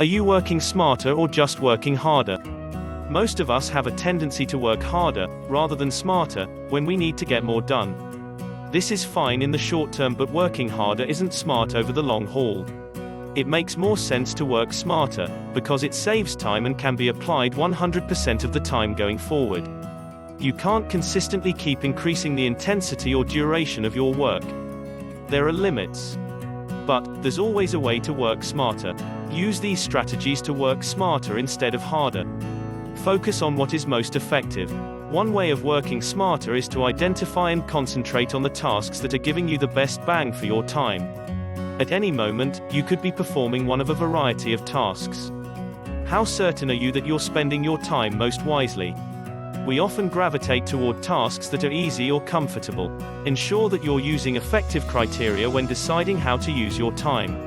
Are you working smarter or just working harder? Most of us have a tendency to work harder, rather than smarter, when we need to get more done. This is fine in the short term, but working harder isn't smart over the long haul. It makes more sense to work smarter, because it saves time and can be applied 100% of the time going forward. You can't consistently keep increasing the intensity or duration of your work. There are limits. But there's always a way to work smarter. Use these strategies to work smarter instead of harder. Focus on what is most effective. One way of working smarter is to identify and concentrate on the tasks that are giving you the best bang for your time. At any moment, you could be performing one of a variety of tasks. How certain are you that you're spending your time most wisely? We often gravitate toward tasks that are easy or comfortable. Ensure that you're using effective criteria when deciding how to use your time.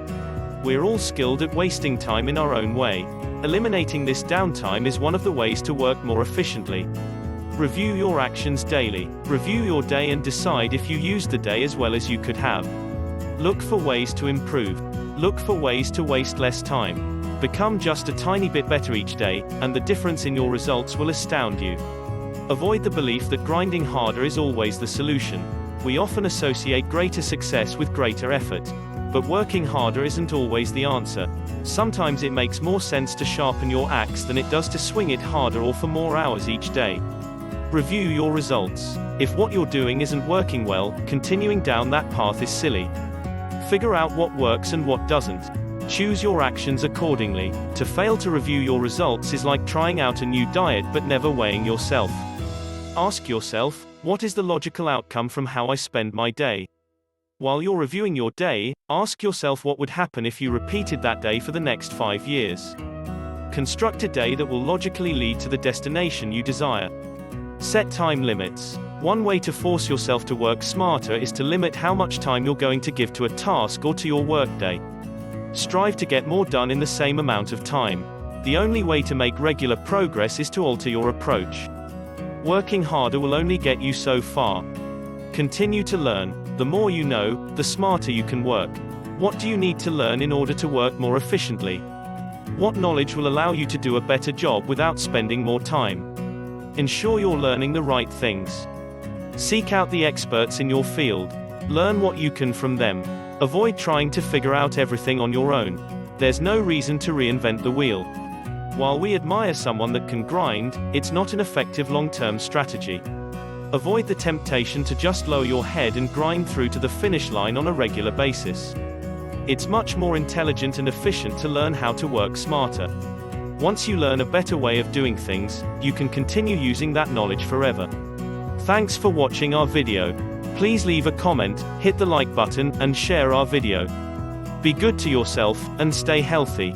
We're all skilled at wasting time in our own way. Eliminating this downtime is one of the ways to work more efficiently. Review your actions daily. Review your day and decide if you used the day as well as you could have. Look for ways to improve. Look for ways to waste less time. Become just a tiny bit better each day, and the difference in your results will astound you. Avoid the belief that grinding harder is always the solution. We often associate greater success with greater effort. But working harder isn't always the answer. Sometimes it makes more sense to sharpen your axe than it does to swing it harder or for more hours each day. Review your results. If what you're doing isn't working well, continuing down that path is silly. Figure out what works and what doesn't. Choose your actions accordingly. To fail to review your results is like trying out a new diet but never weighing yourself. Ask yourself, what is the logical outcome from how I spend my day? While you're reviewing your day, ask yourself what would happen if you repeated that day for the next 5 years. Construct a day that will logically lead to the destination you desire. Set time limits. One way to force yourself to work smarter is to limit how much time you're going to give to a task or to your workday. Strive to get more done in the same amount of time. The only way to make regular progress is to alter your approach. Working harder will only get you so far. Continue to learn. The more you know, the smarter you can work. What do you need to learn in order to work more efficiently? What knowledge will allow you to do a better job without spending more time? Ensure you're learning the right things. Seek out the experts in your field. Learn what you can from them. Avoid trying to figure out everything on your own. There's no reason to reinvent the wheel. While we admire someone that can grind, it's not an effective long-term strategy. Avoid the temptation to just lower your head and grind through to the finish line on a regular basis. It's much more intelligent and efficient to learn how to work smarter. Once you learn a better way of doing things, you can continue using that knowledge forever. Thanks for watching our video. Please leave a comment, hit the like button, and share our video. Be good to yourself, and stay healthy.